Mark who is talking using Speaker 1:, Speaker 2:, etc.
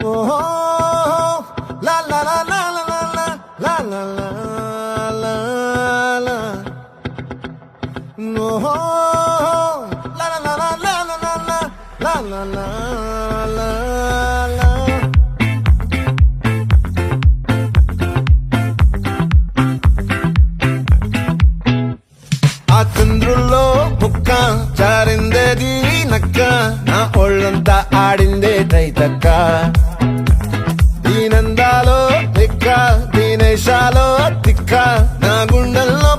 Speaker 1: ఓహో లా లా లా లా లా లా లా లా లా లా ఓహో లా లా లా లా లా లా లా లా లా లా లా ఆ చంద్రుల్లో బుక్క జారిందేది నక్క నా ఒళ్ళంతా ఆడిందే తైతక్క దీనందాలో తిక్క దీనేశాలో తిక్క నా గుండెల్లో